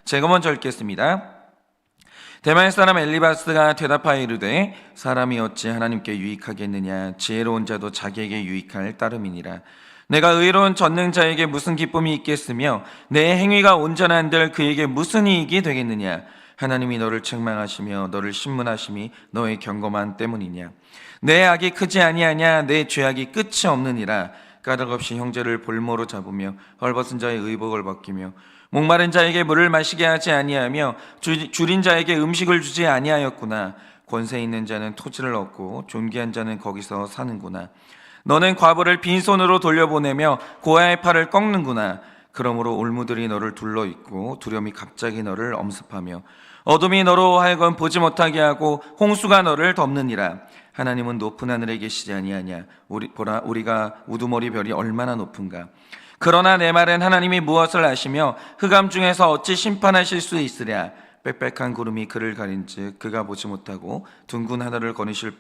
제가 먼저 읽겠습니다. 대만 사람 엘리바스가 대답하여 이르되 사람이 어찌 하나님께 유익하겠느냐. 지혜로운 자도 자기에게 유익할 따름이니라. 내가 의로운 전능자에게 무슨 기쁨이 있겠으며 내 행위가 온전한들 그에게 무슨 이익이 되겠느냐. 하나님이 너를 책망하시며 너를 신문하심이 너의 경고만 때문이냐. 내 악이 크지 아니하냐. 내 죄악이 끝이 없느니라. 까닭없이 형제를 볼모로 잡으며 헐벗은 자의 의복을 벗기며 목마른 자에게 물을 마시게 하지 아니하며 줄인 자에게 음식을 주지 아니하였구나. 권세 있는 자는 토지를 얻고 존귀한 자는 거기서 사는구나. 너는 과부를 빈손으로 돌려보내며 고아의 팔을 꺾는구나. 그러므로 올무들이 너를 둘러있고 두려움이 갑자기 너를 엄습하며 어둠이 너로 하여금 보지 못하게 하고 홍수가 너를 덮느니라. 하나님은 높은 하늘에 계시지 아니하냐. 보라, 우리가 우두머리 별이 얼마나 높은가. 그러나 내 말은 하나님이 무엇을 아시며 흑암 중에서 어찌 심판하실 수 있으랴. 빽빽한 구름이 그를 가린즉 그가 보지 못하고 둥근 하늘을 거니실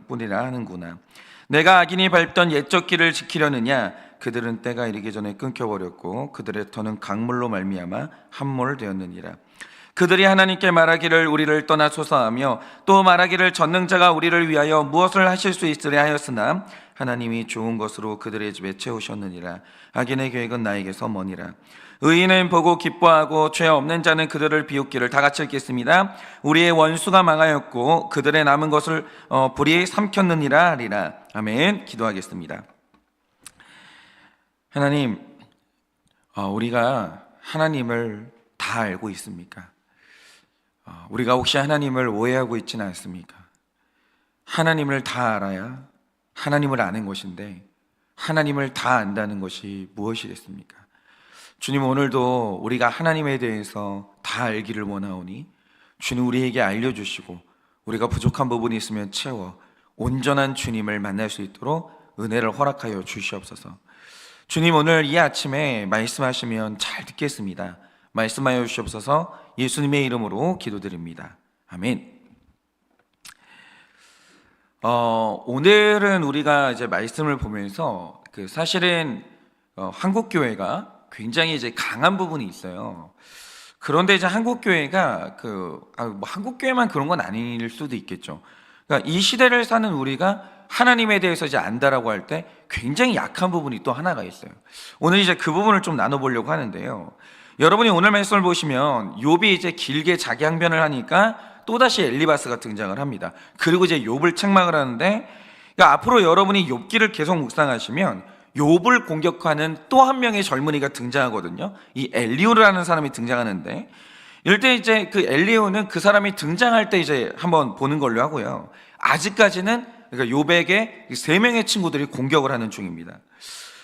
뿐이라 하는구나. 내가 악인이 밟던 옛적 길을 지키려느냐. 그들은 때가 이르기 전에 끊겨버렸고 그들의 터는 강물로 말미암아 함몰 되었느니라. 그들이 하나님께 말하기를 우리를 떠나소서 하며 또 말하기를 전능자가 우리를 위하여 무엇을 하실 수 있으랴 하였으나 하나님이 좋은 것으로 그들의 집에 채우셨느니라. 악인의 계획은 나에게서 머니라. 의인은 보고 기뻐하고 죄 없는 자는 그들을 비웃기를. 다 같이 읽겠습니다. 우리의 원수가 망하였고 그들의 남은 것을 불이 삼켰느니라 하리라. 아멘. 기도하겠습니다. 하나님, 우리가 하나님을 다 알고 있습니까? 우리가 혹시 하나님을 오해하고 있지는 않습니까? 하나님을 다 알아야 하나님을 아는 것인데 하나님을 다 안다는 것이 무엇이겠습니까? 주님, 오늘도 우리가 하나님에 대해서 다 알기를 원하오니 주님 우리에게 알려주시고 우리가 부족한 부분이 있으면 채워 온전한 주님을 만날 수 있도록 은혜를 허락하여 주시옵소서. 주님, 오늘 이 아침에 말씀하시면 잘 듣겠습니다. 말씀하여 주시옵소서. 예수님의 이름으로 기도드립니다. 아멘. 오늘은 우리가 이제 말씀을 보면서 사실은 한국 교회가 굉장히 이제 강한 부분이 있어요. 그런데 이제 한국 교회가 한국 교회만 그런 건 아닐 수도 있겠죠. 그러니까 이 시대를 사는 우리가 하나님에 대해서 이제 안다라고 할 때 굉장히 약한 부분이 또 하나가 있어요. 오늘 이제 그 부분을 좀 나눠보려고 하는데요. 여러분이 오늘 말씀을 보시면 욥이 이제 길게 자기 항변을 하니까 또다시 엘리바스가 등장을 합니다. 그리고 이제 욥을 책망을 하는데, 그러니까 앞으로 여러분이 욥기를 계속 묵상하시면 욥을 공격하는 또 한 명의 젊은이가 등장하거든요. 이 엘리후라는 사람이 등장하는데, 이럴 때 이제 그 엘리후는 그 사람이 등장할 때 이제 한번 보는 걸로 하고요. 아직까지는 그러니까 욥에게 세 명의 친구들이 공격을 하는 중입니다.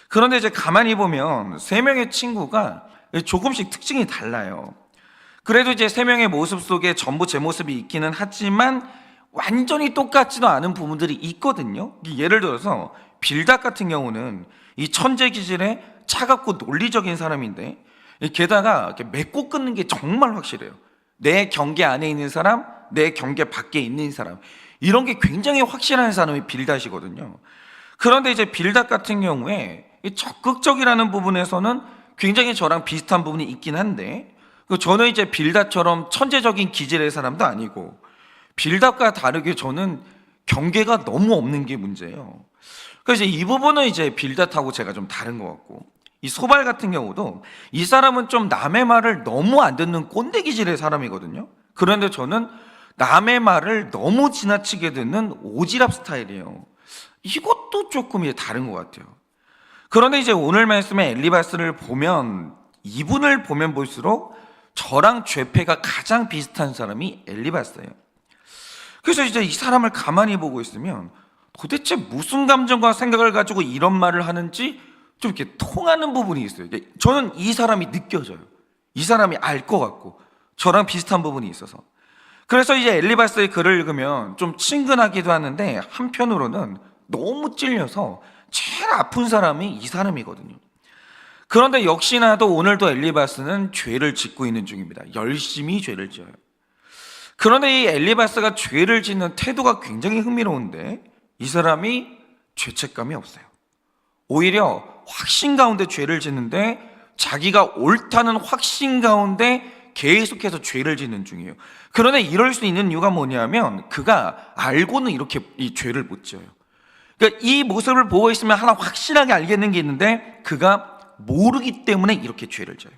그런데 이제 가만히 보면 세 명의 친구가 조금씩 특징이 달라요. 그래도 이제 세 명의 모습 속에 전부 제 모습이 있기는 하지만 완전히 똑같지도 않은 부분들이 있거든요. 예를 들어서 빌닷 같은 경우는 이 천재 기질의 차갑고 논리적인 사람인데, 게다가 맺고 끊는 게 정말 확실해요. 내 경계 안에 있는 사람, 내 경계 밖에 있는 사람, 이런 게 굉장히 확실한 사람이 빌닷이거든요. 그런데 이제 빌닷 같은 경우에 적극적이라는 부분에서는 굉장히 저랑 비슷한 부분이 있긴 한데, 저는 이제 빌닷처럼 천재적인 기질의 사람도 아니고, 빌닷과 다르게 저는 경계가 너무 없는 게 문제예요. 그래서 이 부분은 이제 빌닷하고 제가 좀 다른 것 같고, 이 소발 같은 경우도 이 사람은 좀 남의 말을 너무 안 듣는 꼰대 기질의 사람이거든요. 그런데 저는 남의 말을 너무 지나치게 듣는 오지랖 스타일이에요. 이것도 조금 이제 다른 것 같아요. 그런데 이제 오늘 말씀의 엘리바스를 보면, 이분을 보면 볼수록 저랑 죄패가 가장 비슷한 사람이 엘리바스예요. 그래서 이제 이 사람을 가만히 보고 있으면 도대체 무슨 감정과 생각을 가지고 이런 말을 하는지 좀 이렇게 통하는 부분이 있어요. 저는 이 사람이 느껴져요. 이 사람이 알 것 같고 저랑 비슷한 부분이 있어서. 그래서 이제 엘리바스의 글을 읽으면 좀 친근하기도 하는데 한편으로는 너무 찔려서 제일 아픈 사람이 이 사람이거든요. 그런데 역시나도 오늘도 엘리바스는 죄를 짓고 있는 중입니다. 열심히 죄를 지어요. 그런데 이 엘리바스가 죄를 짓는 태도가 굉장히 흥미로운데, 이 사람이 죄책감이 없어요. 오히려 확신 가운데 죄를 짓는데 자기가 옳다는 확신 가운데 계속해서 죄를 짓는 중이에요. 그런데 이럴 수 있는 이유가 뭐냐면 그가 알고는 이렇게 이 죄를 못 지어요. 그러니까 이 모습을 보고 있으면 하나 확실하게 알겠는 게 있는데 그가 모르기 때문에 이렇게 죄를 져요.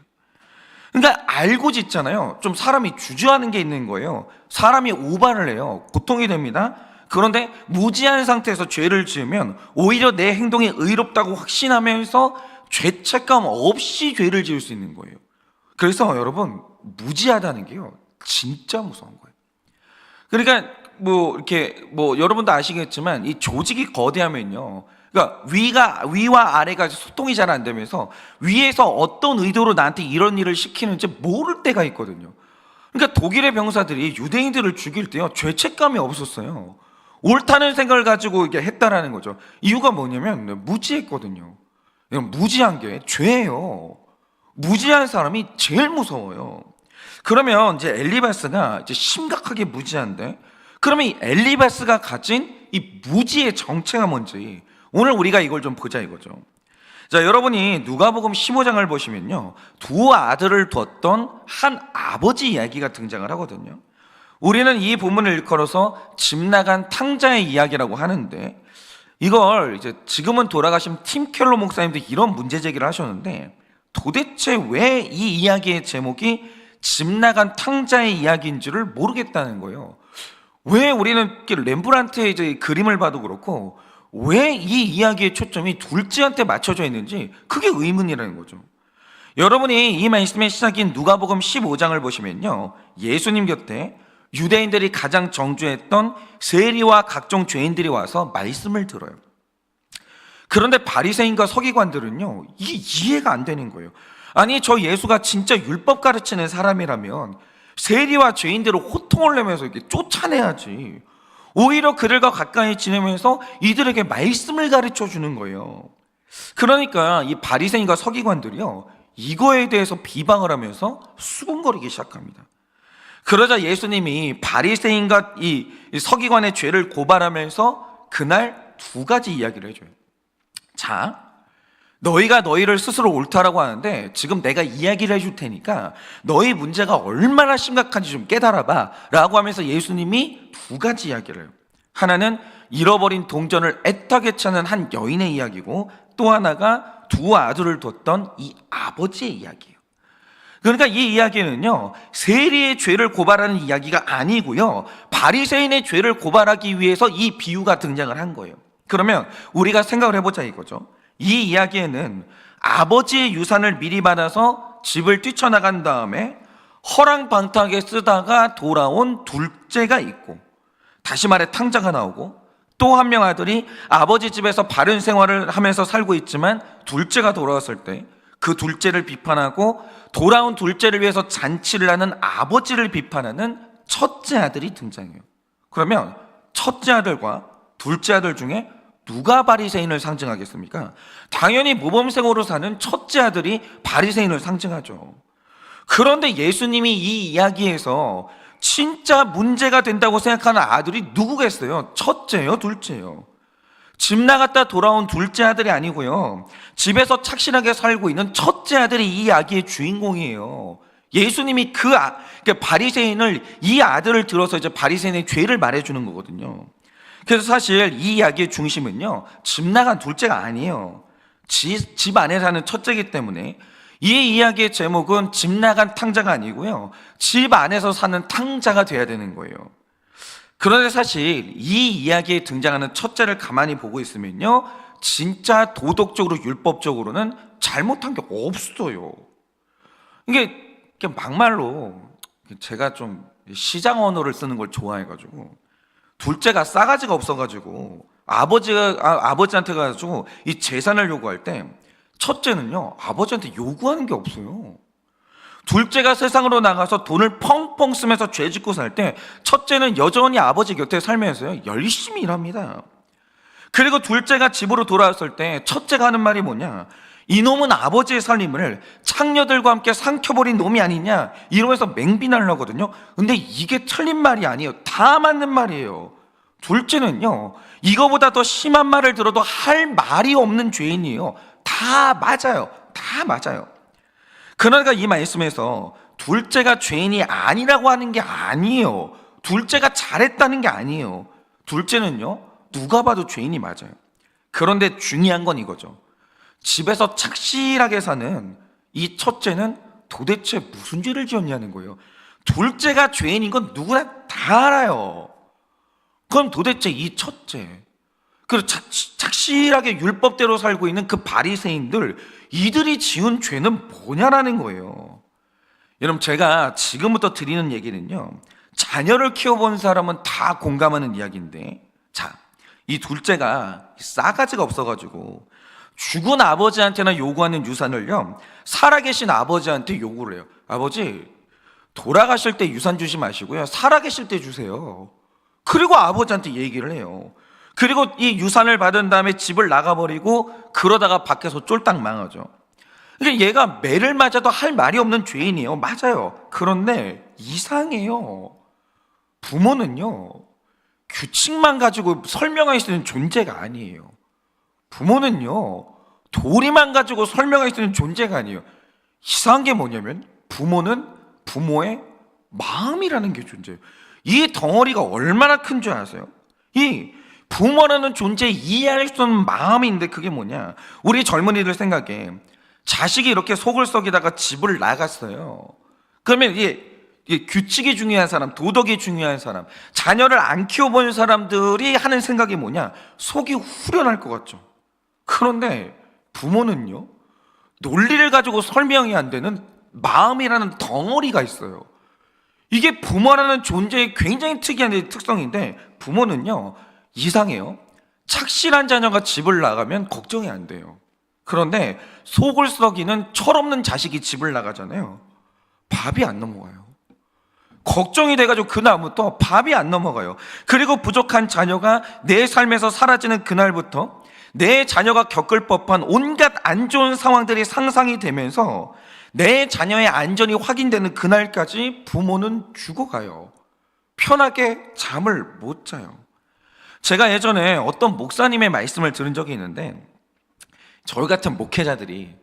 그러니까 알고 짓잖아요. 좀 사람이 주저하는 게 있는 거예요. 사람이 오바를 해요. 고통이 됩니다. 그런데 무지한 상태에서 죄를 지으면 오히려 내 행동이 의롭다고 확신하면서 죄책감 없이 죄를 지을 수 있는 거예요. 그래서 여러분, 무지하다는 게요 진짜 무서운 거예요. 그러니까 여러분도 아시겠지만 이 조직이 거대하면요, 그러니까 위와 아래가 소통이 잘 안 되면서 위에서 어떤 의도로 나한테 이런 일을 시키는지 모를 때가 있거든요. 그러니까 독일의 병사들이 유대인들을 죽일 때요 죄책감이 없었어요. 옳다는 생각을 가지고 이게 했다라는 거죠. 이유가 뭐냐면 무지했거든요. 무지한 게 죄예요. 무지한 사람이 제일 무서워요. 그러면 이제 엘리바스가 이제 심각하게 무지한데, 그러면 이 엘리바스가 가진 이 무지의 정체가 뭔지 오늘 우리가 이걸 좀 보자 이거죠. 자, 여러분이 누가복음 15장을 보시면요, 두 아들을 뒀던 한 아버지 이야기가 등장을 하거든요. 우리는 이 본문을 일컬어서 집 나간 탕자의 이야기라고 하는데, 이걸 이제 지금은 돌아가신 팀 켈러 목사님도 이런 문제 제기를 하셨는데, 도대체 왜 이 이야기의 제목이 집 나간 탕자의 이야기인지를 모르겠다는 거예요. 왜 우리는 렘브란트의 이제 그림을 봐도 그렇고 왜 이 이야기의 초점이 둘째한테 맞춰져 있는지 그게 의문이라는 거죠. 여러분이 이 말씀의 시작인 누가복음 15장을 보시면요, 예수님 곁에 유대인들이 가장 정죄했던 세리와 각종 죄인들이 와서 말씀을 들어요. 그런데 바리새인과 서기관들은요, 이게 이해가 안 되는 거예요. 아니, 저 예수가 진짜 율법 가르치는 사람이라면 세리와 죄인들을 호통을 내면서 이렇게 쫓아내야지, 오히려 그들과 가까이 지내면서 이들에게 말씀을 가르쳐 주는 거예요. 그러니까 이 바리새인과 서기관들이요, 이거에 대해서 비방을 하면서 수군거리기 시작합니다. 그러자 예수님이 바리새인과 이 서기관의 죄를 고발하면서 그날 두 가지 이야기를 해줘요. 자, 너희가 너희를 스스로 옳다라고 하는데 지금 내가 이야기를 해줄 테니까 너희 문제가 얼마나 심각한지 좀 깨달아봐 라고 하면서 예수님이 두 가지 이야기를 해요. 하나는 잃어버린 동전을 애타게 찾는 한 여인의 이야기고, 또 하나가 두 아들을 뒀던 이 아버지의 이야기예요. 그러니까 이 이야기는요, 세리의 죄를 고발하는 이야기가 아니고요, 바리새인의 죄를 고발하기 위해서 이 비유가 등장을 한 거예요. 그러면 우리가 생각을 해보자 이거죠. 이 이야기에는 아버지의 유산을 미리 받아서 집을 뛰쳐나간 다음에 허랑방탕하게 쓰다가 돌아온 둘째가 있고, 다시 말해 탕자가 나오고, 또 한 명 아들이 아버지 집에서 바른 생활을 하면서 살고 있지만 둘째가 돌아왔을 때 그 둘째를 비판하고 돌아온 둘째를 위해서 잔치를 하는 아버지를 비판하는 첫째 아들이 등장해요. 그러면 첫째 아들과 둘째 아들 중에 누가 바리새인을 상징하겠습니까? 당연히 모범생으로 사는 첫째 아들이 바리새인을 상징하죠. 그런데 예수님이 이 이야기에서 진짜 문제가 된다고 생각하는 아들이 누구겠어요? 첫째요, 둘째요? 집 나갔다 돌아온 둘째 아들이 아니고요, 집에서 착실하게 살고 있는 첫째 아들이 이 이야기의 주인공이에요. 예수님이 그러니까 바리새인을, 이 아들을 들어서 이제 바리새인의 죄를 말해주는 거거든요. 그래서 사실 이 이야기의 중심은요, 집 나간 둘째가 아니에요. 집 안에 사는 첫째이기 때문에 이 이야기의 제목은 집 나간 탕자가 아니고요, 집 안에서 사는 탕자가 돼야 되는 거예요. 그런데 사실 이 이야기에 등장하는 첫째를 가만히 보고 있으면요, 진짜 도덕적으로 율법적으로는 잘못한 게 없어요. 이게 막말로, 제가 좀 시장 언어를 쓰는 걸 좋아해가지고, 둘째가 싸가지가 없어가지고 아버지한테 가가지고 이 재산을 요구할 때 첫째는요, 아버지한테 요구하는 게 없어요. 둘째가 세상으로 나가서 돈을 펑펑 쓰면서 죄 짓고 살 때 첫째는 여전히 아버지 곁에 살면서요, 열심히 일합니다. 그리고 둘째가 집으로 돌아왔을 때 첫째가 하는 말이 뭐냐, 이놈은 아버지의 살림을 창녀들과 함께 삼켜버린 놈이 아니냐, 이러면서 맹비난을 하거든요. 근데 이게 틀린 말이 아니에요. 다 맞는 말이에요. 둘째는요, 이거보다 더 심한 말을 들어도 할 말이 없는 죄인이에요. 다 맞아요. 다 맞아요. 그러니까 이 말씀에서 둘째가 죄인이 아니라고 하는 게 아니에요. 둘째가 잘했다는 게 아니에요. 둘째는요, 누가 봐도 죄인이 맞아요. 그런데 중요한 건 이거죠. 집에서 착실하게 사는 이 첫째는 도대체 무슨 죄를 지었냐는 거예요. 둘째가 죄인인 건 누구나 다 알아요. 그럼 도대체 이 첫째, 그리고 착실하게 율법대로 살고 있는 그 바리새인들, 이들이 지은 죄는 뭐냐라는 거예요. 여러분, 제가 지금부터 드리는 얘기는요, 자녀를 키워본 사람은 다 공감하는 이야기인데, 자, 이 둘째가 싸가지가 없어가지고 죽은 아버지한테나 요구하는 유산을요, 살아계신 아버지한테 요구를 해요. 아버지, 돌아가실 때 유산 주지 마시고요, 살아계실 때 주세요. 그리고 아버지한테 얘기를 해요. 그리고 이 유산을 받은 다음에 집을 나가버리고 그러다가 밖에서 쫄딱 망하죠. 그러니까 얘가 매를 맞아도 할 말이 없는 죄인이에요. 맞아요. 그런데 이상해요. 부모는요, 규칙만 가지고 설명할 수 있는 존재가 아니에요. 부모는요, 도리만 가지고 설명할 수 있는 존재가 아니에요. 이상한 게 뭐냐면 부모는 부모의 마음이라는 게 존재해요. 이 덩어리가 얼마나 큰 줄 아세요? 이 부모라는 존재에 이해할 수 없는 마음이 있는데, 그게 뭐냐, 우리 젊은이들 생각에 자식이 이렇게 속을 썩이다가 집을 나갔어요. 그러면 이게 규칙이 중요한 사람, 도덕이 중요한 사람, 자녀를 안 키워본 사람들이 하는 생각이 뭐냐, 속이 후련할 것 같죠. 그런데 부모는요, 논리를 가지고 설명이 안 되는 마음이라는 덩어리가 있어요. 이게 부모라는 존재의 굉장히 특이한 특성인데, 부모는요, 이상해요. 착실한 자녀가 집을 나가면 걱정이 안 돼요. 그런데 속을 썩이는 철없는 자식이 집을 나가잖아요. 밥이 안 넘어가요. 걱정이 돼가지고 그날부터 밥이 안 넘어가요. 그리고 부족한 자녀가 내 삶에서 사라지는 그날부터 내 자녀가 겪을 법한 온갖 안 좋은 상황들이 상상이 되면서 내 자녀의 안전이 확인되는 그날까지 부모는 죽어가요. 편하게 잠을 못 자요. 제가 예전에 어떤 목사님의 말씀을 들은 적이 있는데, 저희 같은 목회자들이,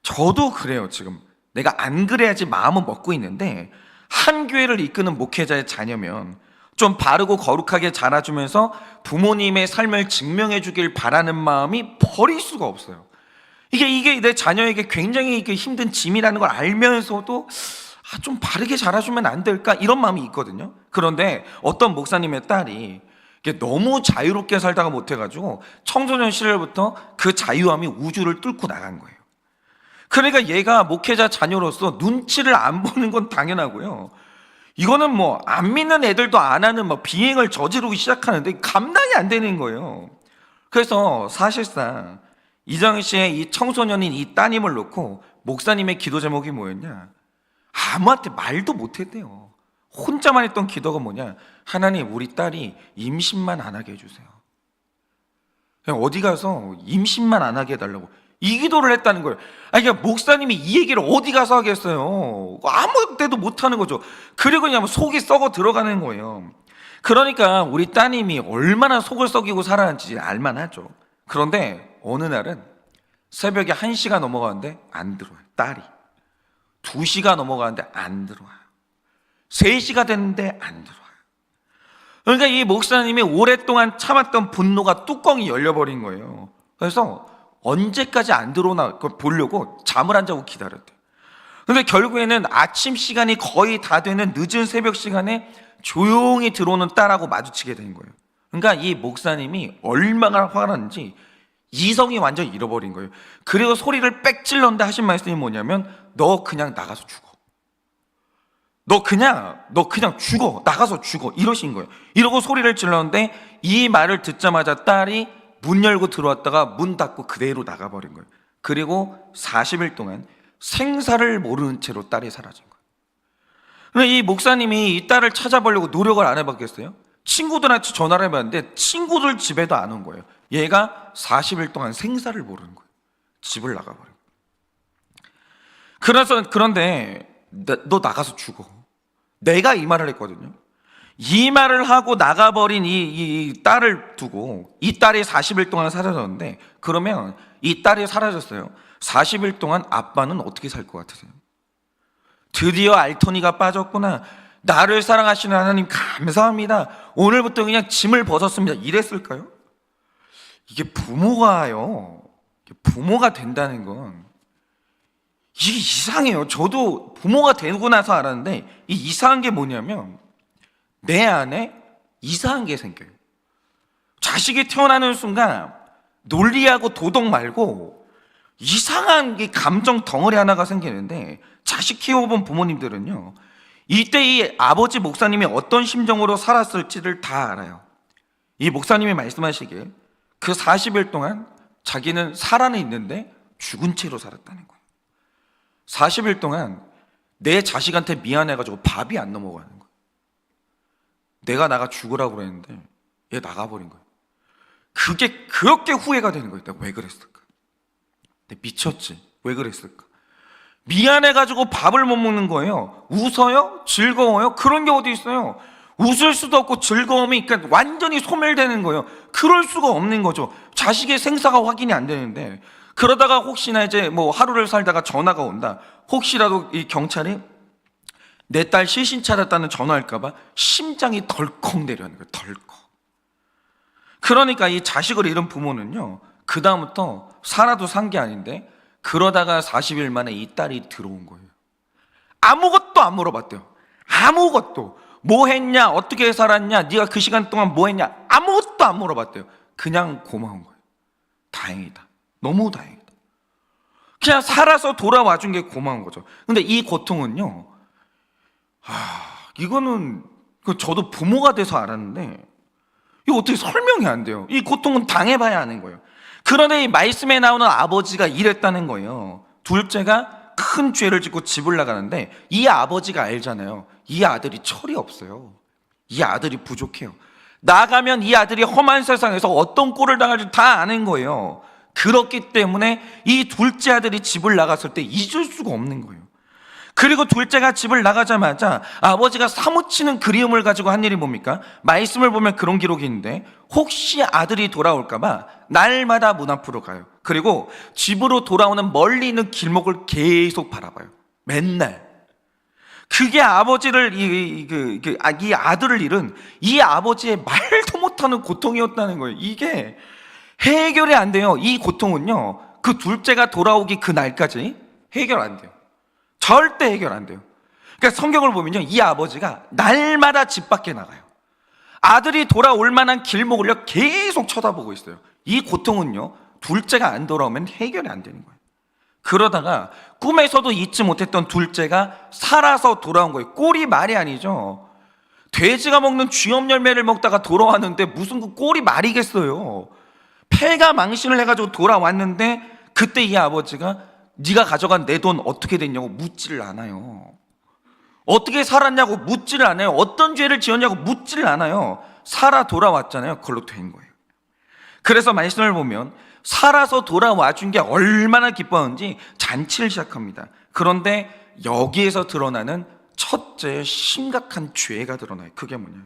저도 그래요. 지금 내가 안 그래야지 마음은 먹고 있는데, 한 교회를 이끄는 목회자의 자녀면 좀 바르고 거룩하게 자라주면서 부모님의 삶을 증명해 주길 바라는 마음이 버릴 수가 없어요. 이게 내 자녀에게 굉장히 힘든 짐이라는 걸 알면서도 좀 바르게 자라주면 안 될까, 이런 마음이 있거든요. 그런데 어떤 목사님의 딸이 너무 자유롭게 살다가 못해가지고 청소년 시절부터 그 자유함이 우주를 뚫고 나간 거예요. 그러니까 얘가 목회자 자녀로서 눈치를 안 보는 건 당연하고요, 이거는 뭐 안 믿는 애들도 안 하는 비행을 저지르기 시작하는데 감당이 안 되는 거예요. 그래서 사실상 이정희 씨의 이 청소년인 이 따님을 놓고 목사님의 기도 제목이 뭐였냐, 아무한테 말도 못했대요. 혼자만 했던 기도가 뭐냐, 하나님, 우리 딸이 임신만 안 하게 해주세요. 그냥 어디 가서 임신만 안 하게 해달라고 이 기도를 했다는 거예요. 그러니까 목사님이 이 얘기를 어디 가서 하겠어요. 아무 때도 못하는 거죠. 그리고 그냥 속이 썩어 들어가는 거예요. 그러니까 우리 따님이 얼마나 속을 썩이고 살았는지 알만하죠. 그런데 어느 날은 새벽에 1시가 넘어가는데 안 들어와요. 딸이 2시가 넘어가는데 안 들어와요. 3시가 됐는데 안 들어와요. 그러니까 이 목사님이 오랫동안 참았던 분노가 뚜껑이 열려버린 거예요. 그래서 언제까지 안 들어오나 보려고 잠을 안 자고 기다렸대요. 그런데 결국에는 아침 시간이 거의 다 되는 늦은 새벽 시간에 조용히 들어오는 딸하고 마주치게 된 거예요. 그러니까 이 목사님이 얼마나 화가 났는지 이성이 완전히 잃어버린 거예요. 그리고 소리를 빽 질렀는데 하신 말씀이 뭐냐면, 너 그냥 나가서 죽어. 너 그냥 죽어. 나가서 죽어. 이러신 거예요. 이러고 소리를 질렀는데 이 말을 듣자마자 딸이 문 열고 들어왔다가 문 닫고 그대로 나가버린 거예요. 그리고 40일 동안 생사를 모르는 채로 딸이 사라진 거예요. 그런데 이 목사님이 이 딸을 찾아보려고 노력을 안 해봤겠어요? 친구들한테 전화를 해봤는데 친구들 집에도 안 온 거예요. 얘가 40일 동안 생사를 모르는 거예요. 집을 나가버린 거예요. 그런데 너 나가서 죽어. 내가 이 말을 했거든요. 이 말을 하고 나가버린 이 딸을 두고, 이 딸이 40일 동안 사라졌는데, 그러면 이 딸이 사라졌어요. 40일 동안 아빠는 어떻게 살 것 같으세요? 드디어 알토니가 빠졌구나. 나를 사랑하시는 하나님 감사합니다. 오늘부터 그냥 짐을 벗었습니다. 이랬을까요? 이게 부모가요. 부모가 된다는 건 이게 이상해요. 저도 부모가 되고 나서 알았는데 이 이상한 게 뭐냐면 내 안에 이상한 게 생겨요. 자식이 태어나는 순간 논리하고 도덕 말고 이상한 게 감정 덩어리 하나가 생기는데 자식 키워본 부모님들은요 이때 이 아버지 목사님이 어떤 심정으로 살았을지를 다 알아요. 이 목사님이 말씀하시길 그 40일 동안 자기는 살아는 있는데 죽은 채로 살았다는 거예요. 40일 동안 내 자식한테 미안해가지고 밥이 안 넘어가는 거예요. 내가 나가 죽으라고 그랬는데 얘 나가버린 거예요. 그게 그렇게 후회가 되는 거예요. 내가 왜 그랬을까? 내가 미쳤지. 왜 그랬을까? 미안해가지고 밥을 못 먹는 거예요. 웃어요? 즐거워요? 그런 게 어디 있어요? 웃을 수도 없고 즐거움이 그러니까 완전히 소멸되는 거예요. 그럴 수가 없는 거죠. 자식의 생사가 확인이 안 되는데 그러다가 혹시나 이제 뭐 하루를 살다가 전화가 온다. 혹시라도 이 경찰이 내 딸 시신 찾았다는 전화할까봐 심장이 덜컥 내려가는 거예요. 덜컥. 그러니까 이 자식을 잃은 부모는요 그 다음부터 살아도 산 게 아닌데 그러다가 40일 만에 이 딸이 들어온 거예요. 아무것도 안 물어봤대요. 아무것도. 뭐 했냐? 어떻게 살았냐? 네가 그 시간 동안 뭐 했냐? 아무것도 안 물어봤대요. 그냥 고마운 거예요. 다행이다. 너무 다행이다. 그냥 살아서 돌아와 준 게 고마운 거죠. 근데 이 고통은요 이거는 저도 부모가 돼서 알았는데 이거 어떻게 설명이 안 돼요. 이 고통은 당해봐야 아는 거예요. 그런데 이 말씀에 나오는 아버지가 이랬다는 거예요. 둘째가 큰 죄를 짓고 집을 나가는데 이 아버지가 알잖아요. 이 아들이 철이 없어요. 이 아들이 부족해요. 나가면 이 아들이 험한 세상에서 어떤 꼴을 당할지 다 아는 거예요. 그렇기 때문에 이 둘째 아들이 집을 나갔을 때 잊을 수가 없는 거예요. 그리고 둘째가 집을 나가자마자 아버지가 사무치는 그리움을 가지고 한 일이 뭡니까? 말씀을 보면 그런 기록이 있는데 혹시 아들이 돌아올까봐 날마다 문 앞으로 가요. 그리고 집으로 돌아오는 멀리 있는 길목을 계속 바라봐요. 맨날. 그게 아버지를 이 아들을 잃은 이 아버지의 말도 못하는 고통이었다는 거예요. 이게 해결이 안 돼요. 이 고통은요 그 둘째가 돌아오기 그 날까지 해결 안 돼요. 절대 해결 안 돼요. 그러니까 성경을 보면요 이 아버지가 날마다 집 밖에 나가요. 아들이 돌아올 만한 길목을요 계속 쳐다보고 있어요. 이 고통은요 둘째가 안 돌아오면 해결이 안 되는 거예요. 그러다가 꿈에서도 잊지 못했던 둘째가 살아서 돌아온 거예요. 꼴이 말이 아니죠. 돼지가 먹는 쥐염 열매를 먹다가 돌아왔는데 무슨 그 꼴이 말이겠어요. 폐가 망신을 해가지고 돌아왔는데 그때 이 아버지가 네가 가져간 내 돈 어떻게 됐냐고 묻지를 않아요. 어떻게 살았냐고 묻지를 않아요. 어떤 죄를 지었냐고 묻지를 않아요. 살아 돌아왔잖아요. 그걸로 된 거예요. 그래서 말씀을 보면 살아서 돌아와 준 게 얼마나 기뻐하는지 잔치를 시작합니다. 그런데 여기에서 드러나는 첫째 심각한 죄가 드러나요. 그게 뭐냐?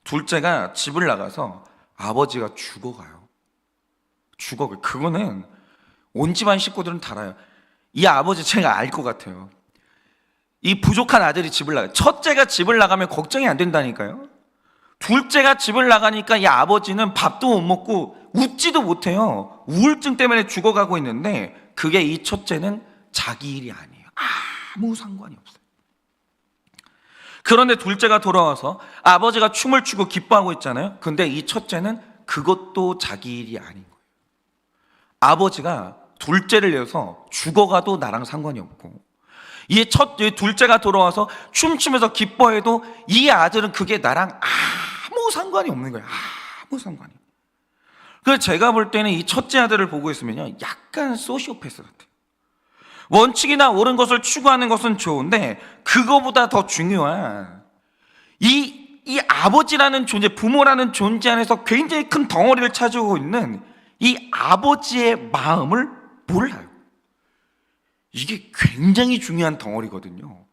둘째가 집을 나가서 아버지가 죽어가요. 죽어가요. 그거는 온 집안 식구들은 다 알아요. 이 아버지 제가 알 것 같아요. 이 부족한 아들이 집을 나가요. 첫째가 집을 나가면 걱정이 안 된다니까요. 둘째가 집을 나가니까 이 아버지는 밥도 못 먹고 웃지도 못해요. 우울증 때문에 죽어가고 있는데 그게 이 첫째는 자기 일이 아니에요. 아무 상관이 없어요. 그런데 둘째가 돌아와서 아버지가 춤을 추고 기뻐하고 있잖아요. 근데 이 첫째는 그것도 자기 일이 아닌 거예요. 아버지가 둘째를 내서 죽어가도 나랑 상관이 없고 이 둘째가 돌아와서 춤추면서 기뻐해도 이 아들은 그게 나랑 아무 상관이 없는 거예요. 아무 상관이. 그래서 제가 볼 때는 이 첫째 아들을 보고 있으면요 약간 소시오패스 같아요. 원칙이나 옳은 것을 추구하는 것은 좋은데 그거보다 더 중요한 이 아버지라는 존재, 부모라는 존재 안에서 굉장히 큰 덩어리를 차지하고 있는 이 아버지의 마음을 몰라요. 이게 굉장히 중요한 덩어리거든요.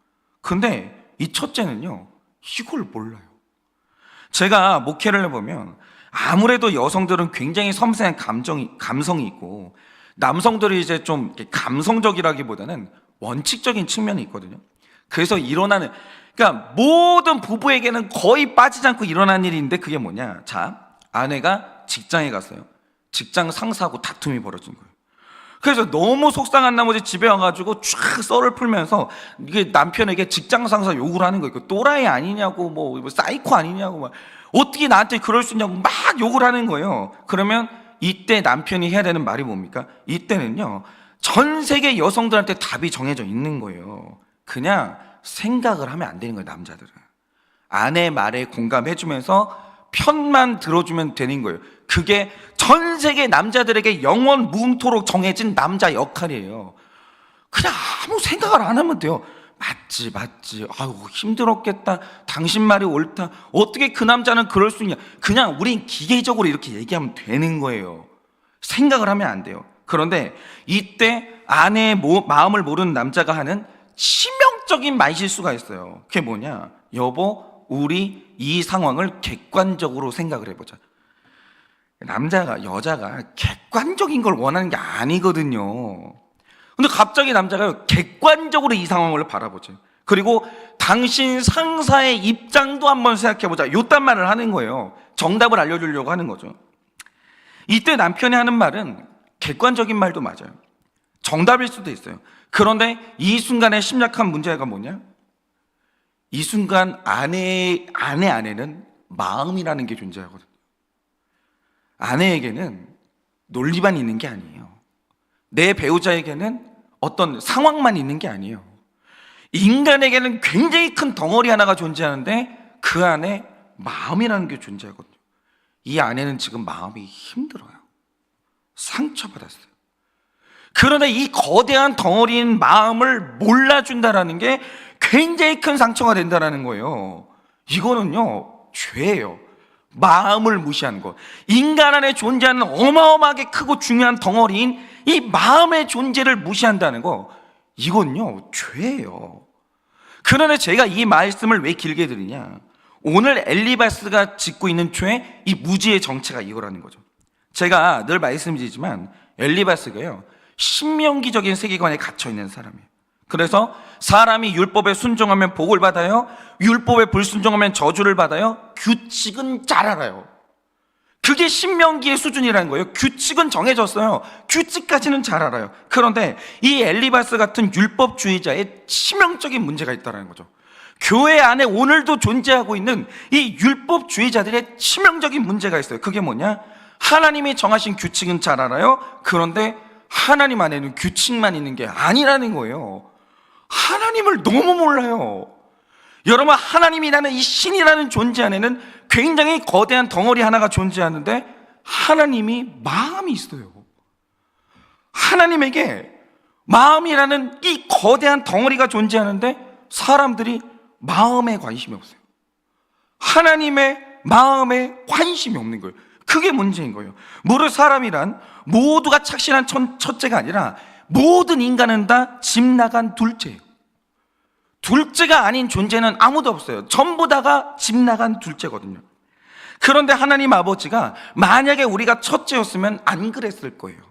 근데 이 첫째는요 이걸 몰라요. 제가 목회를 해보면 아무래도 여성들은 굉장히 섬세한 감성이 있고 남성들이 이제 좀 감성적이라기보다는 원칙적인 측면이 있거든요. 그래서 일어나는, 그러니까 모든 부부에게는 거의 빠지지 않고 일어나는 일인데 그게 뭐냐? 자, 아내가 직장에 갔어요. 직장 상사하고 다툼이 벌어진 거예요. 그래서 너무 속상한 나머지 집에 와가지고 쫙 썰을 풀면서 이게 남편에게 직장 상사 욕을 하는 거예요. 또라이 아니냐고, 뭐 사이코 아니냐고, 막 어떻게 나한테 그럴 수 있냐고 막 욕을 하는 거예요. 그러면 이때 남편이 해야 되는 말이 뭡니까? 이때는요, 전 세계 여성들한테 답이 정해져 있는 거예요. 그냥 생각을 하면 안 되는 거예요, 남자들은. 아내 말에 공감해주면서 편만 들어주면 되는 거예요. 그게 전 세계 남자들에게 영원 무음토록 정해진 남자 역할이에요. 그냥 아무 생각을 안 하면 돼요. 맞지. 아유, 힘들었겠다. 당신 말이 옳다. 어떻게 그 남자는 그럴 수 있냐. 그냥 우린 기계적으로 이렇게 얘기하면 되는 거예요. 생각을 하면 안 돼요. 그런데 이때 아내의 마음을 모르는 남자가 하는 치명적인 말실수가 있어요. 그게 뭐냐? 여보, 우리 이 상황을 객관적으로 생각을 해보자. 여자가 객관적인 걸 원하는 게 아니거든요. 근데 갑자기 남자가 객관적으로 이 상황을 바라보죠. 그리고 당신 상사의 입장도 한번 생각해보자. 요딴 말을 하는 거예요. 정답을 알려주려고 하는 거죠. 이때 남편이 하는 말은 객관적인 말도 맞아요. 정답일 수도 있어요. 그런데 이 순간에 심각한 문제가 뭐냐? 이 순간 아내 안에는 마음이라는 게 존재하거든요. 아내에게는 논리만 있는 게 아니에요. 내 배우자에게는 어떤 상황만 있는 게 아니에요. 인간에게는 굉장히 큰 덩어리 하나가 존재하는데 그 안에 마음이라는 게 존재하거든요. 이 아내는 지금 마음이 힘들어요. 상처받았어요. 그런데 이 거대한 덩어리인 마음을 몰라준다라는 게 굉장히 큰 상처가 된다는 거예요. 이거는요, 죄예요. 마음을 무시하는 것. 인간 안에 존재하는 어마어마하게 크고 중요한 덩어리인 이 마음의 존재를 무시한다는 거, 이건요, 죄예요. 그런데 제가 이 말씀을 왜 길게 드리냐? 오늘 엘리바스가 짓고 있는 죄, 이 무지의 정체가 이거라는 거죠. 제가 늘 말씀드리지만 엘리바스가요, 신명기적인 세계관에 갇혀 있는 사람이에요. 그래서 사람이 율법에 순종하면 복을 받아요. 율법에 불순종하면 저주를 받아요. 규칙은 잘 알아요. 그게 신명기의 수준이라는 거예요. 규칙은 정해졌어요. 규칙까지는 잘 알아요. 그런데 이 엘리바스 같은 율법주의자의 치명적인 문제가 있다는 거죠. 교회 안에 오늘도 존재하고 있는 이 율법주의자들의 치명적인 문제가 있어요. 그게 뭐냐? 하나님이 정하신 규칙은 잘 알아요. 그런데 하나님 안에는 규칙만 있는 게 아니라는 거예요. 하나님을 너무 몰라요. 여러분, 하나님이라는 이 신이라는 존재 안에는 굉장히 거대한 덩어리 하나가 존재하는데 하나님이 마음이 있어요. 하나님에게 마음이라는 이 거대한 덩어리가 존재하는데 사람들이 마음에 관심이 없어요. 하나님의 마음에 관심이 없는 거예요. 그게 문제인 거예요. 무릇 사람이란 모두가 착신한 첫째가 아니라 모든 인간은 다 집 나간 둘째예요. 둘째가 아닌 존재는 아무도 없어요. 전부 다가 집 나간 둘째거든요. 그런데 하나님 아버지가 만약에 우리가 첫째였으면 안 그랬을 거예요.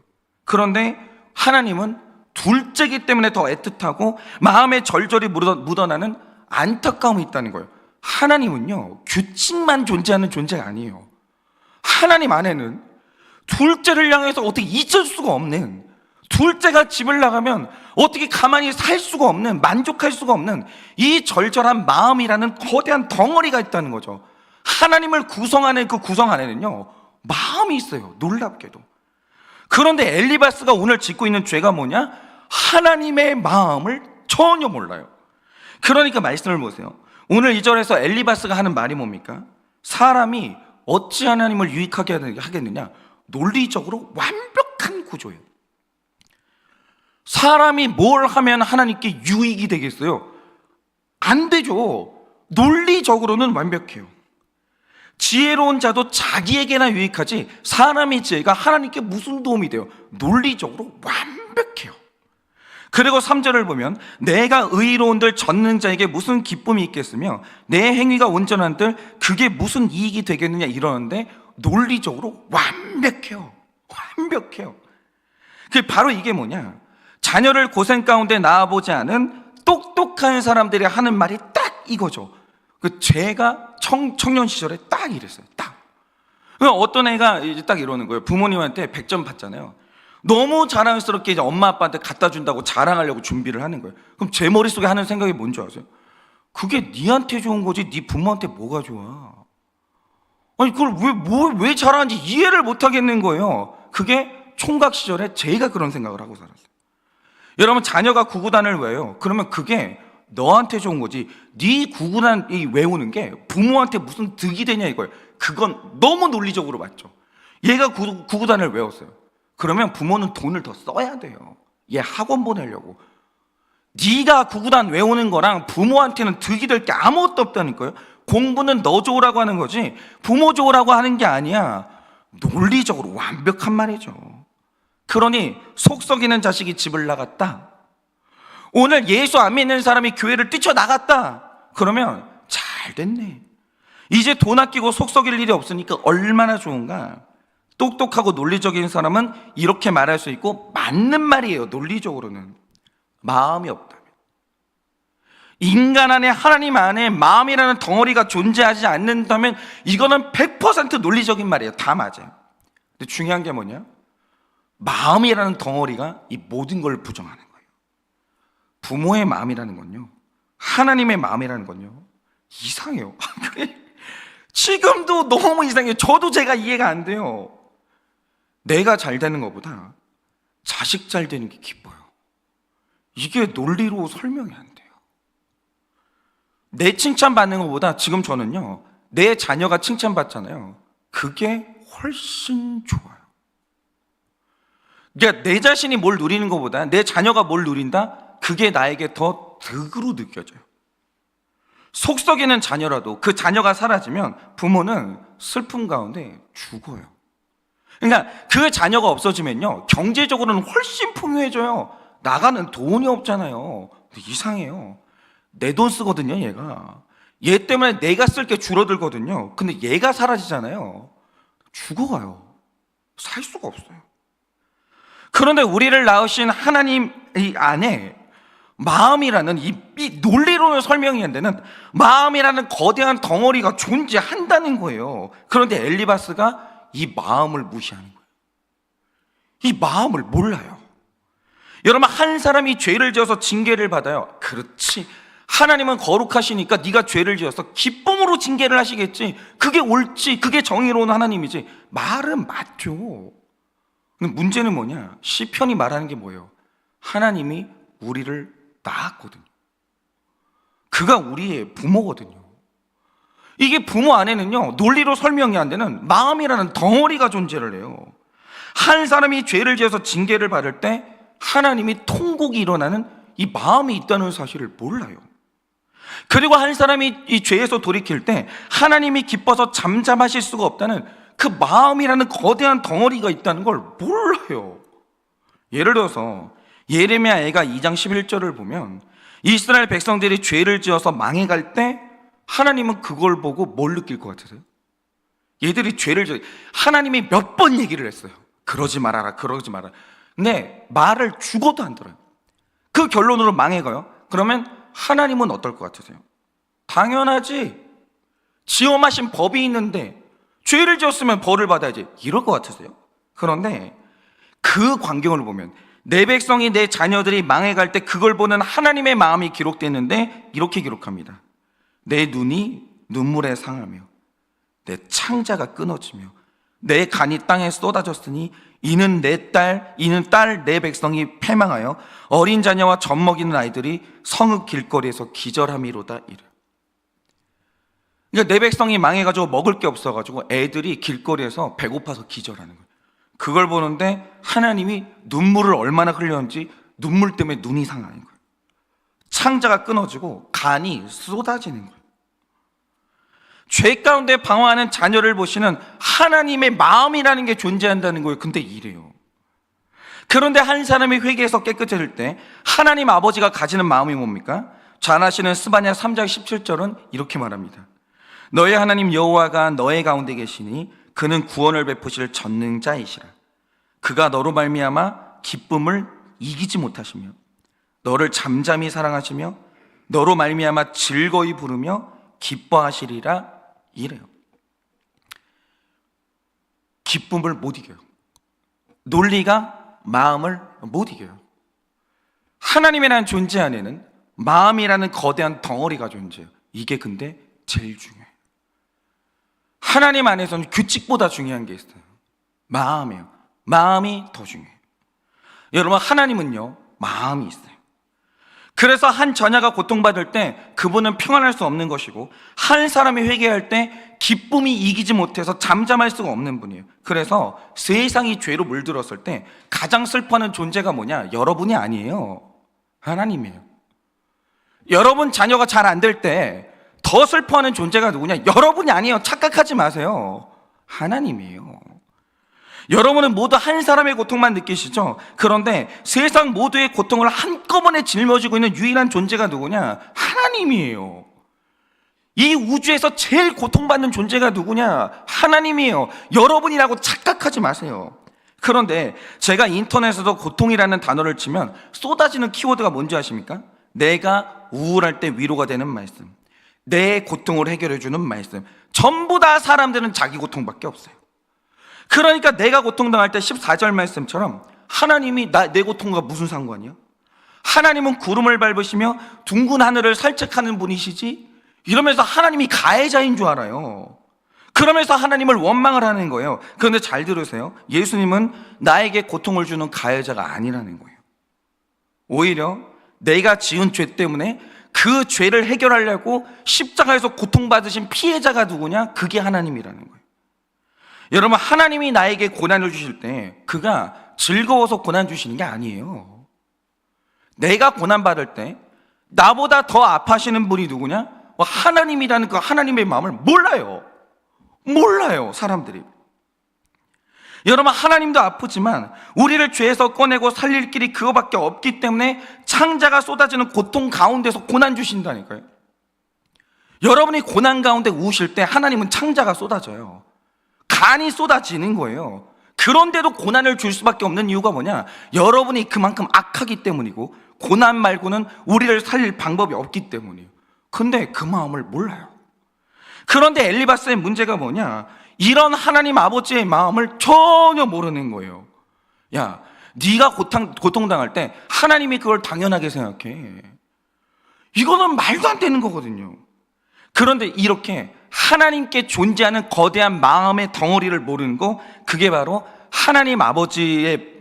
그런데 하나님은 둘째이기 때문에 더 애틋하고 마음에 절절히 묻어나는 안타까움이 있다는 거예요. 하나님은요, 규칙만 존재하는 존재가 아니에요. 하나님 안에는 둘째를 향해서 어떻게 잊을 수가 없는, 둘째가 집을 나가면 어떻게 가만히 살 수가 없는, 만족할 수가 없는 이 절절한 마음이라는 거대한 덩어리가 있다는 거죠. 하나님을 구성하는 그 구성 안에는요, 마음이 있어요. 놀랍게도. 그런데 엘리바스가 오늘 짓고 있는 죄가 뭐냐? 하나님의 마음을 전혀 몰라요. 그러니까 말씀을 보세요. 오늘 2절에서 엘리바스가 하는 말이 뭡니까? 사람이 어찌 하나님을 유익하게 하겠느냐? 논리적으로 완벽한 구조예요. 사람이 뭘 하면 하나님께 유익이 되겠어요? 안 되죠. 논리적으로는 완벽해요. 지혜로운 자도 자기에게나 유익하지 사람의 지혜가 하나님께 무슨 도움이 돼요? 논리적으로 완벽해요. 그리고 3절을 보면 내가 의로운들 전능자에게 무슨 기쁨이 있겠으며 내 행위가 온전한들 그게 무슨 이익이 되겠느냐 이러는데 논리적으로 완벽해요. 완벽해요. 바로 이게 뭐냐? 자녀를 고생 가운데 낳아보지 않은 또 똑똑한 사람들이 하는 말이 딱 이거죠. 제가 청년 시절에 딱 이랬어요. 딱. 어떤 애가 이제 딱 이러는 거예요. 부모님한테 100점 받잖아요. 너무 자랑스럽게 이제 엄마 아빠한테 갖다 준다고 자랑하려고 준비를 하는 거예요. 그럼 제 머릿속에 하는 생각이 뭔지 아세요? 그게 니한테 좋은 거지 니 부모한테 뭐가 좋아? 아니 그걸 왜 자랑하는지 이해를 못 하겠는 거예요. 그게 총각 시절에 제가 그런 생각을 하고 살았어요. 여러분, 자녀가 구구단을 외워요. 그러면 그게 너한테 좋은 거지 네 구구단이 외우는 게 부모한테 무슨 득이 되냐 이거예요. 그건 너무 논리적으로 맞죠. 얘가 구구단을 외웠어요. 그러면 부모는 돈을 더 써야 돼요. 얘 학원 보내려고. 네가 구구단 외우는 거랑 부모한테는 득이 될 게 아무것도 없다니까요. 공부는 너 좋으라고 하는 거지 부모 좋으라고 하는 게 아니야. 논리적으로 완벽한 말이죠. 그러니 속 썩이는 자식이 집을 나갔다. 오늘 예수 안 믿는 사람이 교회를 뛰쳐나갔다. 그러면 잘 됐네. 이제 돈 아끼고 속 썩일 일이 없으니까 얼마나 좋은가. 똑똑하고 논리적인 사람은 이렇게 말할 수 있고 맞는 말이에요. 논리적으로는. 마음이 없다면, 인간 안에 하나님 안에 마음이라는 덩어리가 존재하지 않는다면 이거는 100% 논리적인 말이에요. 다 맞아요. 근데 중요한 게 뭐냐? 마음이라는 덩어리가 이 모든 걸 부정하는 거예요. 부모의 마음이라는 건요, 하나님의 마음이라는 건요, 이상해요. 지금도 너무 이상해요. 저도 제가 이해가 안 돼요. 내가 잘 되는 것보다 자식 잘 되는 게 기뻐요. 이게 논리로 설명이 안 돼요. 내 칭찬받는 것보다 지금 저는요, 내 자녀가 칭찬받잖아요. 그게 훨씬 좋아요. 그러니까 내 자신이 뭘 누리는 것보다 내 자녀가 뭘 누린다? 그게 나에게 더 득으로 느껴져요. 속 썩이는 자녀라도 그 자녀가 사라지면 부모는 슬픔 가운데 죽어요. 그러니까 그 자녀가 없어지면요, 경제적으로는 훨씬 풍요해져요. 나가는 돈이 없잖아요. 이상해요. 내 돈 쓰거든요, 얘가. 얘 때문에 내가 쓸 게 줄어들거든요. 근데 얘가 사라지잖아요. 죽어가요. 살 수가 없어요. 그런데 우리를 낳으신 하나님 이 안에 마음이라는 이 논리로는 설명이 안 되는 마음이라는 거대한 덩어리가 존재한다는 거예요. 그런데 엘리바스가 이 마음을 무시하는 거예요. 이 마음을 몰라요. 여러분, 한 사람이 죄를 지어서 징계를 받아요. 그렇지, 하나님은 거룩하시니까 네가 죄를 지어서 기쁨으로 징계를 하시겠지. 그게 옳지, 그게 정의로운 하나님이지. 말은 맞죠. 근데 문제는 뭐냐? 시편이 말하는 게 뭐예요? 하나님이 우리를 낳았거든요. 그가 우리의 부모거든요. 이게 부모 안에는요, 논리로 설명이 안 되는 마음이라는 덩어리가 존재를 해요. 한 사람이 죄를 지어서 징계를 받을 때 하나님이 통곡이 일어나는 이 마음이 있다는 사실을 몰라요. 그리고 한 사람이 이 죄에서 돌이킬 때 하나님이 기뻐서 잠잠하실 수가 없다는 그 마음이라는 거대한 덩어리가 있다는 걸 몰라요. 예를 들어서 예레미야 애가 2장 11절을 보면 이스라엘 백성들이 죄를 지어서 망해갈 때 하나님은 그걸 보고 뭘 느낄 것 같으세요? 얘들이 죄를 지어, 하나님이 몇 번 얘기를 했어요. 그러지 말아라, 그러지 마라. 근데 말을 죽어도 안 들어요. 그 결론으로 망해가요. 그러면 하나님은 어떨 것 같으세요? 당연하지, 지엄하신 법이 있는데 죄를 지었으면 벌을 받아야지, 이럴 것 같으세요? 그런데 그 광경을 보면 내 백성이, 내 자녀들이 망해갈 때 그걸 보는 하나님의 마음이 기록됐는데 이렇게 기록합니다. 내 눈이 눈물에 상하며 내 창자가 끊어지며 내 간이 땅에 쏟아졌으니 이는 딸 내 백성이 패망하여 어린 자녀와 젖 먹이는 아이들이 성읍 길거리에서 기절함이로다 이래. 그러니까 내 백성이 망해가지고 먹을 게 없어가지고 애들이 길거리에서 배고파서 기절하는 거예요. 그걸 보는데 하나님이 눈물을 얼마나 흘렸는지 눈물 때문에 눈이 상하는 거예요. 창자가 끊어지고 간이 쏟아지는 거예요. 죄 가운데 방황하는 자녀를 보시는 하나님의 마음이라는 게 존재한다는 거예요. 근데 이래요. 그런데 한 사람이 회개해서 깨끗해질 때 하나님 아버지가 가지는 마음이 뭡니까? 잘 아시는 스바냐 3장 17절은 이렇게 말합니다. 너의 하나님 여호와가 너의 가운데 계시니 그는 구원을 베푸실 전능자이시라. 그가 너로 말미암아 기쁨을 이기지 못하시며 너를 잠잠히 사랑하시며 너로 말미암아 즐거이 부르며 기뻐하시리라 이래요. 기쁨을 못 이겨요. 논리가 마음을 못 이겨요. 하나님이라는 존재 안에는 마음이라는 거대한 덩어리가 존재해요. 이게 근데 제일 중요해요. 하나님 안에서는 규칙보다 중요한 게 있어요. 마음이에요. 마음이 더 중요해요. 여러분, 하나님은요, 마음이 있어요. 그래서 한 자녀가 고통받을 때 그분은 평안할 수 없는 것이고, 한 사람이 회개할 때 기쁨이 이기지 못해서 잠잠할 수가 없는 분이에요. 그래서 세상이 죄로 물들었을 때 가장 슬퍼하는 존재가 뭐냐? 여러분이 아니에요. 하나님이에요. 여러분 자녀가 잘 안 될 때 더 슬퍼하는 존재가 누구냐? 여러분이 아니에요. 착각하지 마세요. 하나님이에요. 여러분은 모두 한 사람의 고통만 느끼시죠? 그런데 세상 모두의 고통을 한꺼번에 짊어지고 있는 유일한 존재가 누구냐? 하나님이에요. 이 우주에서 제일 고통받는 존재가 누구냐? 하나님이에요. 여러분이라고 착각하지 마세요. 그런데 제가 인터넷에서 고통이라는 단어를 치면 쏟아지는 키워드가 뭔지 아십니까? 내가 우울할 때 위로가 되는 말씀, 내 고통을 해결해 주는 말씀. 전부 다 사람들은 자기 고통밖에 없어요. 그러니까 내가 고통당할 때 14절 말씀처럼 하나님이 내 고통과 무슨 상관이야? 하나님은 구름을 밟으시며 둥근 하늘을 살짝하는 분이시지? 이러면서 하나님이 가해자인 줄 알아요. 그러면서 하나님을 원망을 하는 거예요. 그런데 잘 들으세요. 예수님은 나에게 고통을 주는 가해자가 아니라는 거예요. 오히려 내가 지은 죄 때문에 그 죄를 해결하려고 십자가에서 고통받으신 피해자가 누구냐? 그게 하나님이라는 거예요. 여러분, 하나님이 나에게 고난을 주실 때 그가 즐거워서 고난 주시는 게 아니에요. 내가 고난받을 때 나보다 더 아파하시는 분이 누구냐? 하나님이라는 그 하나님의 마음을 몰라요, 사람들이. 여러분, 하나님도 아프지만 우리를 죄에서 꺼내고 살릴 길이 그거밖에 없기 때문에 창자가 쏟아지는 고통 가운데서 고난 주신다니까요. 여러분이 고난 가운데 우실 때 하나님은 창자가 쏟아져요. 간이 쏟아지는 거예요. 그런데도 고난을 줄 수밖에 없는 이유가 뭐냐? 여러분이 그만큼 악하기 때문이고, 고난 말고는 우리를 살릴 방법이 없기 때문이에요. 근데 그 마음을 몰라요. 그런데 엘리바스의 문제가 뭐냐? 이런 하나님 아버지의 마음을 전혀 모르는 거예요. 야, 네가 고통당할 때 하나님이 그걸 당연하게 생각해. 이거는 말도 안 되는 거거든요. 그런데 이렇게 하나님께 존재하는 거대한 마음의 덩어리를 모르는 거, 그게 바로 하나님 아버지의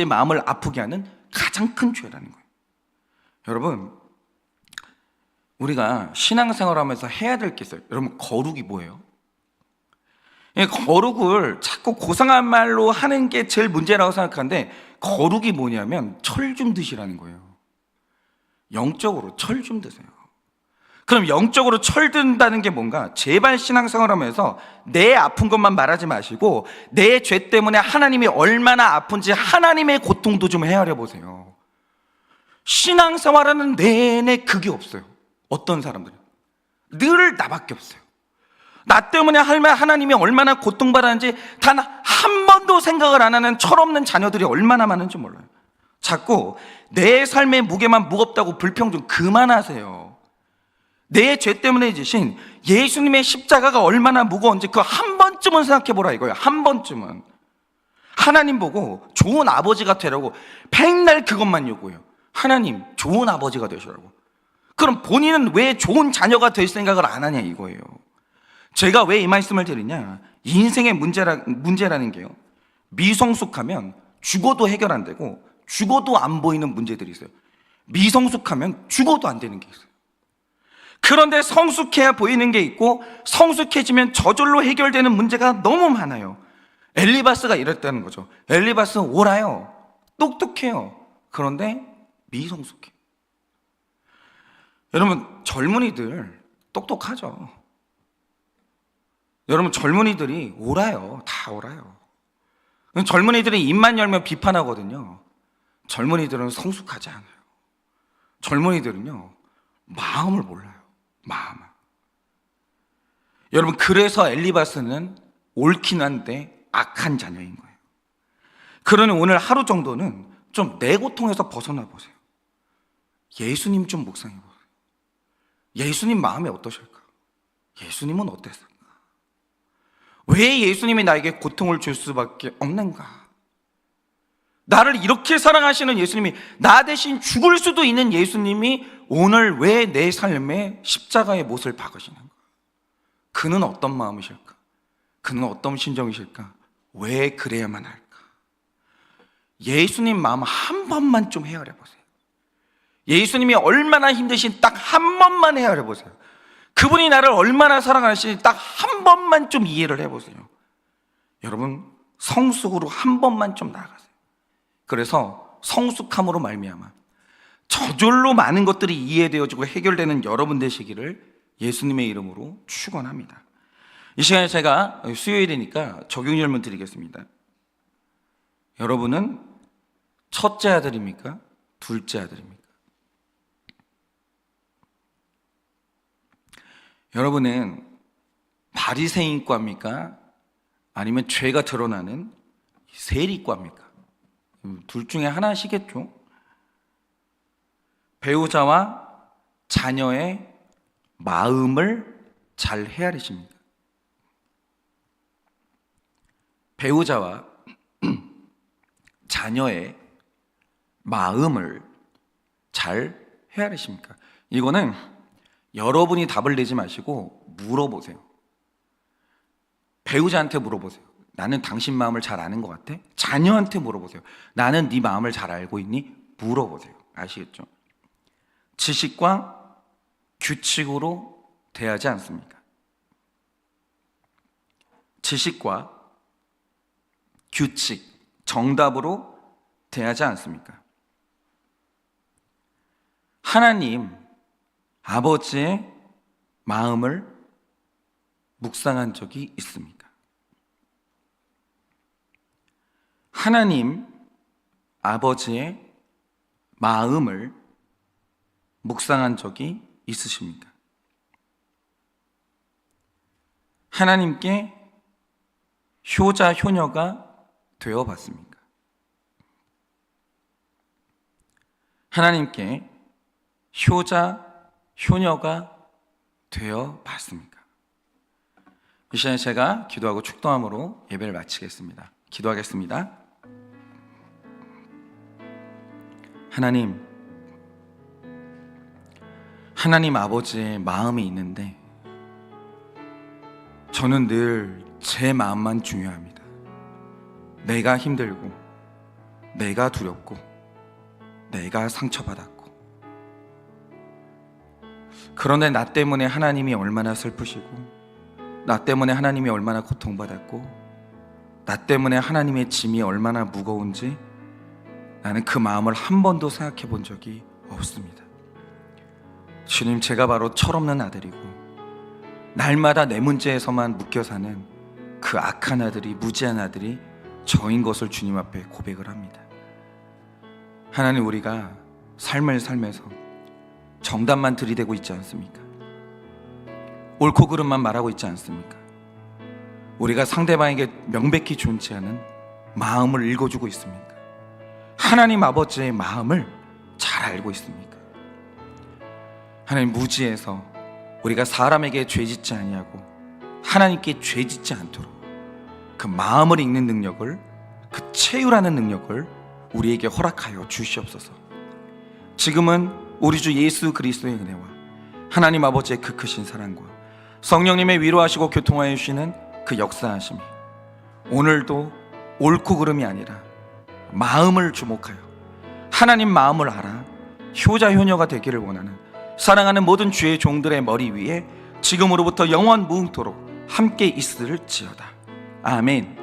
마음을 아프게 하는 가장 큰 죄라는 거예요. 여러분, 우리가 신앙생활하면서 해야 될 게 있어요. 여러분, 거룩이 뭐예요? 거룩을 자꾸 고상한 말로 하는 게 제일 문제라고 생각하는데, 거룩이 뭐냐면 철 좀 드시라는 거예요. 영적으로 철 좀 드세요. 그럼 영적으로 철 든다는 게 뭔가? 제발 신앙생활하면서 내 아픈 것만 말하지 마시고 내 죄 때문에 하나님이 얼마나 아픈지 하나님의 고통도 좀 헤아려 보세요. 신앙생활하는 내내 그게 없어요. 어떤 사람들은 늘 나밖에 없어요. 나 때문에 하나님이 얼마나 고통받았는지 단 한 번도 생각을 안 하는 철없는 자녀들이 얼마나 많은지 몰라요. 자꾸 내 삶의 무게만 무겁다고 불평 좀 그만하세요. 내 죄 때문에 지신 예수님의 십자가가 얼마나 무거운지 그 한 번쯤은 생각해 보라 이거예요. 한 번쯤은. 하나님 보고 좋은 아버지가 되라고 맨날 그것만 요구해요. 하나님, 좋은 아버지가 되시라고. 그럼 본인은 왜 좋은 자녀가 될 생각을 안 하냐 이거예요. 제가 왜 이 말씀을 드리냐? 인생의 문제라는 게요, 미성숙하면 죽어도 해결 안 되고 죽어도 안 보이는 문제들이 있어요. 미성숙하면 죽어도 안 되는 게 있어요. 그런데 성숙해야 보이는 게 있고, 성숙해지면 저절로 해결되는 문제가 너무 많아요. 엘리바스가 이랬다는 거죠. 엘리바스 옳아요, 똑똑해요. 그런데 미성숙해요. 여러분, 젊은이들 똑똑하죠. 여러분, 젊은이들이 옳아요. 다 옳아요. 젊은이들이 입만 열면 비판하거든요. 젊은이들은 성숙하지 않아요. 젊은이들은요, 마음을 몰라요. 마음을. 여러분, 그래서 엘리바스는 옳긴 한데 악한 자녀인 거예요. 그러니 오늘 하루 정도는 좀 내 고통에서 벗어나 보세요. 예수님 좀 묵상해 보세요. 예수님 마음이 어떠실까? 예수님은 어땠을까? 왜 예수님이 나에게 고통을 줄 수밖에 없는가? 나를 이렇게 사랑하시는 예수님이, 나 대신 죽을 수도 있는 예수님이 오늘 왜 내 삶에 십자가의 못을 박으시는가? 그는 어떤 마음이실까? 그는 어떤 심정이실까? 왜 그래야만 할까? 예수님 마음 한 번만 좀 헤아려 보세요. 예수님이 얼마나 힘드신 딱 한 번만 헤아려 보세요. 그분이 나를 얼마나 사랑하시는지 딱 한 번만 좀 이해를 해보세요. 여러분, 성숙으로 한 번만 좀 나아가세요. 그래서 성숙함으로 말미암아 저절로 많은 것들이 이해되어지고 해결되는 여러분 되시기를 예수님의 이름으로 축원합니다. 이 시간에 제가 수요일이니까 적용 질문 드리겠습니다. 여러분은 첫째 아들입니까? 둘째 아들입니까? 여러분은 바리새인과입니까? 아니면 죄가 드러나는 세리과입니까? 둘 중에 하나시겠죠? 배우자와 자녀의 마음을 잘 헤아리십니까? 배우자와 자녀의 마음을 잘 헤아리십니까? 이거는 여러분이 답을 내지 마시고 물어보세요. 배우자한테 물어보세요. 나는 당신 마음을 잘 아는 것 같아? 자녀한테 물어보세요. 나는 네 마음을 잘 알고 있니? 물어보세요. 아시겠죠? 지식과 규칙으로 대하지 않습니까? 지식과 규칙, 정답으로 대하지 않습니까? 하나님 아버지의 마음을 묵상한 적이 있습니까? 하나님 아버지의 마음을 묵상한 적이 있으십니까? 하나님께 효자, 효녀가 되어 봤습니까? 하나님께 효자, 효녀가 되어 봤습니까? 이 시간에 제가 기도하고 축도함으로 예배를 마치겠습니다. 기도하겠습니다. 하나님 아버지의 마음이 있는데 저는 늘 제 마음만 중요합니다. 내가 힘들고, 내가 두렵고, 내가 상처받았고, 그런데 나 때문에 하나님이 얼마나 슬프시고, 나 때문에 하나님이 얼마나 고통받았고, 나 때문에 하나님의 짐이 얼마나 무거운지 나는 그 마음을 한 번도 생각해 본 적이 없습니다. 주님, 제가 바로 철없는 아들이고 날마다 내 문제에서만 묶여 사는 그 악한 아들이, 무지한 아들이 저인 것을 주님 앞에 고백을 합니다. 하나님, 우리가 삶을 살면서 정답만 들이대고 있지 않습니까? 옳고 그름만 말하고 있지 않습니까? 우리가 상대방에게 명백히 존재하는 마음을 읽어주고 있습니까? 하나님 아버지의 마음을 잘 알고 있습니까? 하나님, 무지해서 우리가 사람에게 죄짓지 아니하고 하나님께 죄짓지 않도록 그 마음을 읽는 능력을, 그 체유라는 능력을 우리에게 허락하여 주시옵소서. 지금은 우리 주 예수 그리스도의 은혜와 하나님 아버지의 그 크신 사랑과 성령님의 위로하시고 교통하여 주시는 그 역사하심이 오늘도 옳고 그름이 아니라 마음을 주목하여 하나님 마음을 알아 효자 효녀가 되기를 원하는 사랑하는 모든 주의 종들의 머리 위에 지금으로부터 영원 무흥토록 함께 있을지어다. 아멘.